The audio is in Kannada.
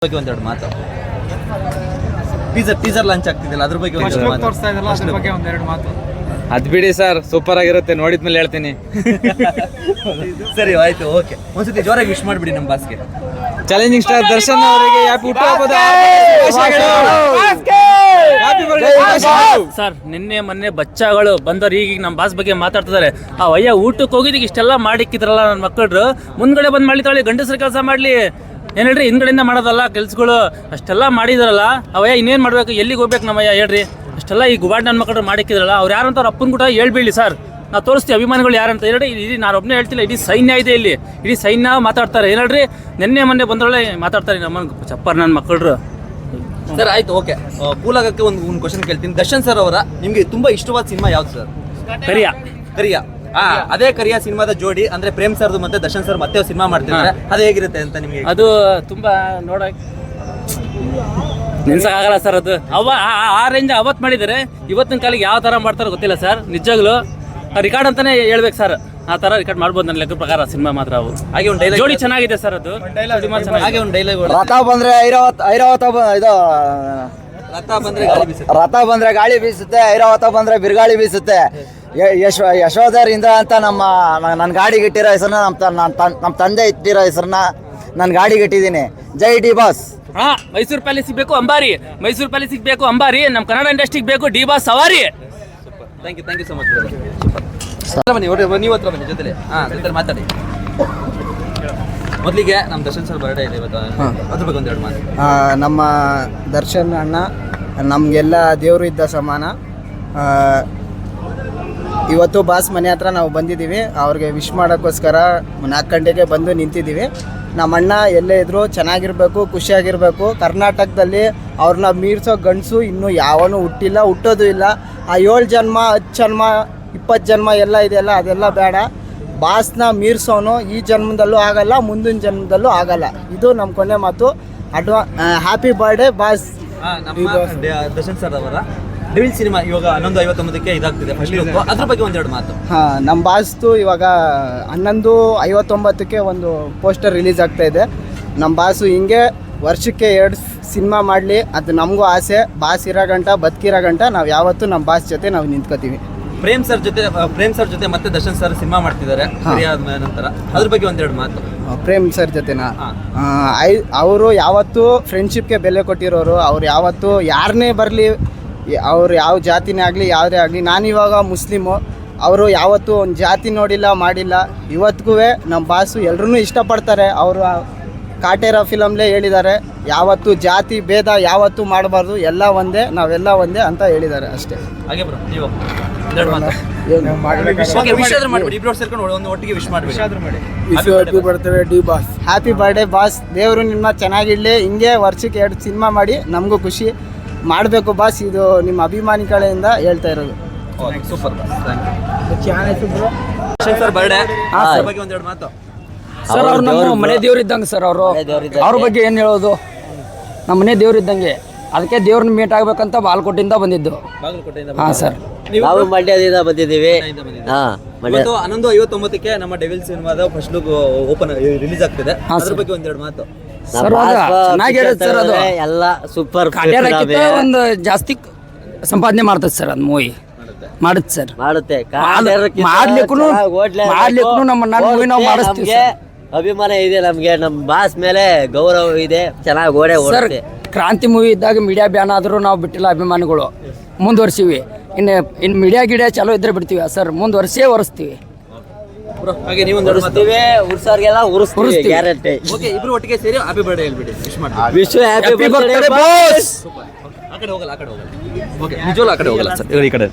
ಬಗ್ಗೆ ಒಂದೆರಡು ಮಾತು. ಟೀಸರ್ ಲಾಂಚ್ ಆಗ್ತಿದೆಯಲ್ಲ ಅದ್ರ ಬಗ್ಗೆ ಒಂದೆರಡು ಮಾತು. ಅದ್ ಬಿಡಿ ಸರ್, ಸೂಪರ್ ಆಗಿರುತ್ತೆ, ನೋಡಿದ್ಮೇಲೆ ಹೇಳ್ತೀನಿ. ಸರಿ ಆಯ್ತು, ಓಕೆ. ಒಂದ್ಸತಿ ಜೋರಾಗಿ ವಿಶ್ ಮಾಡ್ಬಿಡಿ ನಮ್ಮ ಬಾಸ್ಗೆ. ಚಾಲೆಂಜಿಂಗ್ ಸ್ಟಾರ್ ದರ್ಶನ್ ಅವರಿಗೆ ಹ್ಯಾಪಿ ಹುಟ್ಟುಹಬ್ಬದ ಸರ್, ನಿನ್ನೆ ಮೊನ್ನೆ ಬಚ್ಚಾಗಳು ಬಂದವ್ರು ಈಗ ನಮ್ಮ ಬಾಸ್ ಬಗ್ಗೆ ಮಾತಾಡ್ತಿದ್ದಾರೆ. ಆ ಅಯ್ಯ ಊಟಕ್ಕೆ ಹೋಗಿದ್ದಕ್ಕೆ ಇಷ್ಟೆಲ್ಲ ಮಾಡಿಕ್ಕಿದ್ರಲ್ಲ ನನ್ನ ಮಕ್ಕಳು, ಮುಂದ್ಗಡೆ ಬಂದು ಮಾಡ್ಲಿತ್ತಾಳೆ, ಗಂಡಸರ ಕೆಲಸ ಮಾಡಲಿ ಏನು ಹೇಳ್ರಿ, ಹಿಂದ್ಗಡೆಯಿಂದ ಮಾಡೋದಲ್ಲ ಕೆಲ್ಸಗಳು. ಅಷ್ಟೆಲ್ಲ ಮಾಡಿದ್ರಲ್ಲ ಅವಯ್ಯ, ಇನ್ನೇನು ಮಾಡ್ಬೇಕು, ಎಲ್ಲಿಗೆ ಹೋಗ್ಬೇಕು ನಮ್ಮಯ್ಯ ಹೇಳ್ರಿ. ಅಷ್ಟೆಲ್ಲ ಈ ಗುಬಾಡ್ ನನ್ನ ಮಕ್ಕಳು ಮಾಡಿಕ್ಕಿದ್ರಲ್ಲ, ಅವ್ರು ಯಾರಂತ ಅವ್ರ ಅಪ್ಪನ ಕೂಡ ಹೇಳ್ಬೇಡಿ ಸರ್, ನಾವು ತೋರಿಸ್ತೀವಿ ಅಭಿಮಾನಿಗಳು ಯಾರಂತ ಹೇಳ್ರಿ. ಇಡೀ ನಾನು ಒಬ್ಬನೇ ಹೇಳ್ತಿಲ್ಲ, ಇಡೀ ಸೈನ್ಯ ಇದೆ ಇಲ್ಲಿ, ಇಡೀ ಸೈನ್ಯ ಮಾತಾಡ್ತಾರೆ. ಏನು ಹೇಳ್ರಿ, ನಿನ್ನೆ ಮೊನ್ನೆ ಬಂದ್ರೊಳ್ಳೆ ಮಾತಾಡ್ತಾರೆ ನಮ್ಮ ಚಪ್ಪರ್ ನನ್ನ ಮಕ್ಕಳು. ಸರ್ ಆಯ್ತು, ಓಕೆ. ಕೂಲಾಗಕ್ಕೆ ಒಂದು ಕ್ವಶನ್ ಕೇಳ್ತೀನಿ. ದರ್ಶನ್ ಸರ್ ಅವರ ನಿಮ್ಗೆ ತುಂಬಾ ಇಷ್ಟವಾದ ಸಿನಿಮಾ ಯಾವ್ದು ಸರ್? ಕರಿಯ. ಅದೇ ಕರಿಯ ಸಿನಿಮಾದ ಜೋಡಿ ಅಂದ್ರೆ ಪ್ರೇಮ್ ಸರ್ದು ಮತ್ತೆ ದರ್ಶನ್ ಸರ್ ಮತ್ತೆ ಸಿನಿಮಾ ಮಾಡ್ತಿದ್ದಾರೆ, ಅದು ಹೇಗಿರುತ್ತೆ ಅಂತ ನಿಮಗೆ? ಅದು ತುಂಬಾ ನೆನ್ಸಕ್ಕಾಗಲ್ಲ ಸರ್. ಅದು ಆ ರೇಂಜ್ ಅವತ್ತು ಮಾಡಿದ್ದಾರೆ, ಇವತ್ತಿನ ಕಾಲಿಗೆ ಯಾವ ತರ ಮಾಡ್ತಾರೋ ಗೊತ್ತಿಲ್ಲ ಸರ್. ನಿಜವಾಗ್ಲು ರಿಕಾರ್ಡ್ ಅಂತಾನೆ ಹೇಳ್ಬೇಕು ಸರ್, ಆ ತರ ರಿಕಾರ್ಡ್ ಮಾಡ್ಬೋದು ನನ್ನ ಲೆಕ್ಕ ಪ್ರಕಾರ. ಸಿನಿಮಾ ಮಾತ್ರ ಅವು ಹಾಗೆ ಒಂದು ಡೈಲಾಗ್ ಜೋಡಿ ಚೆನ್ನಾಗಿದೆ ಸರ್. ಅದು ಹಾಗೆ ಒಂದು ಡೈಲಾಗ್, ರಥ ಬಂದ್ರೆ ರಥ ಬಂದ್ರೆ ಗಾಳಿ ಬೀಸುತ್ತೆ, ಐರಾವತ ಬಂದ್ರೆ ಬಿರುಗಾಳಿ ಬೀಸುತ್ತೆ. ಯಶೋಧರ್ ಇಂದ್ರ ಅಂತ ನನ್ನ ಗಾಡಿಗೆ ಇಟ್ಟಿರೋ ಹೆಸರನ್ನ ನಮ್ಮ ತಂದೆ ಇಟ್ಟಿರೋ ಹೆಸರನ್ನ ನನ್ನ ಗಾಡಿಗೆ ಇಟ್ಟಿದ್ದೀನಿ. ಜೈ ಡಿ ಬಾಸ್. ಮೈಸೂರು ಪ್ಯಾಲೇಸ್ ಬೇಕು ಅಂಬಾರಿ, ಮೈಸೂರು ಪ್ಯಾಲೇಸ್ ಬೇಕು ಅಂಬಾರಿ, ನಮ್ಮ ಕನ್ನಡ ಇಂಡಸ್ಟ್ರಿಗೆ ಬೇಕು ಡಿ ಬಾಸ್ ಸವಾರಿ. Thank you so much. ನೀವು ಹತ್ರ ಬನ್ನಿ ಜೊತೆಲಿ. ಮಾತಾಡಿ. ಮೊದಲಿಗೆ ನಮ್ಮ ದರ್ಶನ್ ಸರ್ ಬರ್ಡೇ ಇದೆ ಇವತ್ತು, ಅದ್ರ ಬಗ್ಗೆ ಒಂದೆರಡು ಮಾತು. ನಮ್ಮ ದರ್ಶನ್ ಅಣ್ಣ ನಮಗೆಲ್ಲ ದೇವರು ಇದ್ದ ಸಮಾನ. ಇವತ್ತು ಬಾಸ್ ಮನೆ ಹತ್ರ ನಾವು ಬಂದಿದ್ದೀವಿ, ಅವ್ರಿಗೆ ವಿಶ್ ಮಾಡೋಕ್ಕೋಸ್ಕರ 4 ಗಂಟೆಗೆ ಬಂದು ನಿಂತಿದ್ದೀವಿ. ನಮ್ಮ ಅಣ್ಣ ಎಲ್ಲೇ ಇದ್ದರೂ ಚೆನ್ನಾಗಿರಬೇಕು, ಖುಷಿಯಾಗಿರಬೇಕು. ಕರ್ನಾಟಕದಲ್ಲಿ ಅವ್ರನ್ನ ಮೀರಿಸೋ ಗಂಡಸು ಇನ್ನೂ ಯಾವನೂ ಹುಟ್ಟಿಲ್ಲ, ಹುಟ್ಟೋದು ಇಲ್ಲ. ಆ 7 ಜನ್ಮ 10 ಜನ್ಮ 20 ಜನ್ಮ ಎಲ್ಲ ಇದೆಯಲ್ಲ, ಅದೆಲ್ಲ ಬೇಡ. ಬಾಸ್ನ ಮೀರಿಸೋನು ಈ ಜನ್ಮದಲ್ಲೂ ಆಗಲ್ಲ, ಮುಂದಿನ ಜನ್ಮದಲ್ಲೂ ಆಗಲ್ಲ. ಇದು ನಮ್ಮ ಕೊನೆ ಮಾತು. Happy birthday boss. Darshan sir ಅವರ ಡೆವಿಲ್ ಸಿನಿಮಾ ಇವಾಗ 11:59ಕ್ಕೆ ಇದಾಗ್ತಿದೆ, ಫಸ್ಟ್ ಲುಕ್, ಅದ್ರ ಬಗ್ಗೆ ಒಂದೆರಡು ಮಾತು. ನಮ್ಮ ಬಾಸ್ದು ಇವಾಗ 11:59ಕ್ಕೆ ಒಂದು ಪೋಸ್ಟರ್ ರಿಲೀಸ್ ಆಗ್ತಾ ಇದೆ. ನಮ್ಮ ಬಾಸು ಹಿಂಗೆ ವರ್ಷಕ್ಕೆ 2 ಸಿನಿಮಾ ಮಾಡಲಿ, ಅದು ನಮಗೂ ಆಸೆ. ಬಾಸ್ ಇರೋ ಗಂಟ, ಬದುಕಿರೋ ಗಂಟ ನಾವು ಯಾವತ್ತೂ ನಮ್ಮ ಬಾಸ್ ಜೊತೆ ನಾವು ನಿಂತ್ಕೋತೀವಿ. ಪ್ರೇಮ್ ಸರ್ ಜೊತೆ ಮತ್ತೆ ದರ್ಶನ್ ಸರ್ ಸಿನಿಮಾ ಮಾಡ್ತಿದ್ದಾರೆ ನಂತರ, ಅದ್ರ ಬಗ್ಗೆ ಒಂದೆರಡು ಮಾತು. ಪ್ರೇಮ್ ಸರ್ ಜೊತೆನಾ? ಅವರು ಯಾವತ್ತೂ ಫ್ರೆಂಡ್ಶಿಪ್ಗೆ ಬೆಲೆ ಕೊಟ್ಟಿರೋರು. ಅವ್ರು ಯಾವತ್ತೂ ಯಾರನ್ನೇ ಬರಲಿ, ಅವ್ರು ಯಾವ ಜಾತಿನೇ ಆಗಲಿ ಯಾವುದೇ ಆಗಲಿ, ನಾನಿವಾಗ ಮುಸ್ಲಿಮು, ಅವರು ಯಾವತ್ತೂ ಒಂದು ಜಾತಿ ನೋಡಿಲ್ಲ ಮಾಡಿಲ್ಲ. ಇವತ್ತಿಗೂ ನಮ್ಮ ಬಾಸು ಎಲ್ಲರೂ ಇಷ್ಟಪಡ್ತಾರೆ. ಅವರು ಕಾಟೇರ ಫಿಲಮ್ಲೇ ಹೇಳಿದ್ದಾರೆ, ಯಾವತ್ತೂ ಜಾತಿ ಭೇದ ಯಾವತ್ತೂ ಮಾಡಬಾರ್ದು, ಎಲ್ಲ ಒಂದೇ, ನಾವೆಲ್ಲ ಒಂದೇ ಅಂತ ಹೇಳಿದ್ದಾರೆ ಅಷ್ಟೇ. ಹಾಗೆ ಬ್ರೋ, ನೀವು ಒಟ್ಟಿಗೆ ವಿಶ್ ಮಾಡಿ. Happy birthday boss. ದೇವರು ನಿಮ್ಮ ಚೆನ್ನಾಗಿಡ್ಲಿ, ಹಿಂಗೆ ವರ್ಷಕ್ಕೆ 2 ಸಿನಿಮಾ ಮಾಡಿ ನಮಗೂ ಖುಷಿ ಮಾಡಬೇಕು ಬಾಸ್. ಇದು ನಿಮ್ಮ ಅಭಿಮಾನಿ ಕಡೆಯಿಂದ ಹೇಳ್ತಾ ಇರೋದು. ಸೂಪರ್ ಸರ್ ಬರ್ಡೇ ಬಗ್ಗೆ ಒಂದೆರಡು ಮಾತು. ಸರ್ ಅವ್ರು ನಮ್ಮ ಮನೆ ದೇವ್ರಿದ್ದಂಗೆ ಸರ್. ಅವ್ರ ಬಗ್ಗೆ ಏನು ಹೇಳೋದು, ನಮ್ಮ ಮನೆ ದೇವ್ರಿದ್ದಂಗೆ. ಅದಕ್ಕೆ ದೇವ್ರನ್ನ ಮೀಟ್ ಆಗ್ಬೇಕಂತ ಬಾಲ್ಕೋಟಿಂದ ಬಂದಿದ್ದು. ಹಾಂ ಸರ್, ನಾವು ಮಂಡ್ಯದಿಂದ ಬಂದಿದ್ದೀವಿ. 11:59ಕ್ಕೆ ನಮ್ಮ ಡೆವಿಲ್ ಸಿನಿಮಾದ ಫಸ್ಟ್ ಲುಕ್ ಓಪನ್ ರಿಲೀಸ್ ಆಗ್ತಿದೆ, ಅದ್ರ ಬಗ್ಗೆ ಒಂದೆರಡು ಮಾತು. ಸರ್ ಚೆನ್ನಾಗಿರುತ್ತೆ ಸರ್. ಅದು ಎಲ್ಲ ಸೂಪರ್. ಒಂದು ಜಾಸ್ತಿ ಸಂಪಾದನೆ ಮಾಡ್ತದೆ ಸರ್, ಅದು ಮೂವಿ ಮಾಡುತ್ತೆ ಸರ್. ಮಾಡ್ಲಿಕ್ಕೂ ನಮ್ಮ ಮೂವಿ ನಾವು ಮಾಡಿಸ್ತೀವಿ. ಅಭಿಮಾನ ಇದೆ ನಮ್ಗೆ, ನಮ್ಮ ಬಾಸ್ ಮೇಲೆ ಗೌರವ ಇದೆ, ಚೆನ್ನಾಗಿ ಓಡೇ ಸರ್. ಕ್ರಾಂತಿ ಮೂವಿ ಇದ್ದಾಗ ಮೀಡಿಯಾ ಬ್ಯಾನ್ ಆದರೂ ನಾವು ಬಿಟ್ಟಿಲ್ಲ, ಅಭಿಮಾನಿಗಳು ಮುಂದುವರ್ಸಿವಿ. ಇನ್ನು ಮೀಡಿಯಾ ಗಿಡಿಯಾ ಚಲೋ ಇದ್ರೆ ಬಿಡ್ತೀವಿ ಸರ್, ಮುಂದುವರ್ಸ್ತೀವಿ. ಹಾಗೆ ನೀವು ಉರ್ಸೋರ್ಗೆಲ್ಲ ಉರಿಸ್ತೀವಿ ಗ್ಯಾರಂಟಿ. ಓಕೆ, ಇಬ್ರು ಒಟ್ಟಿಗೆ ಸೇರಿ ಹ್ಯಾಪಿ ಬರ್ಡೇ ಹೇಳ್ಬಿಡಿ, ವಿಶ್ ಮಾಡಿ. Happy birthday boss. ಆ ಕಡೆ ಹೋಗಲ್ಲ. ಓಕೆ, ನಿಜವಲ್ಲ ಆ ಕಡೆ ಹೋಗಲ್ಲ ಸರ್, ಈ ಕಡೆ.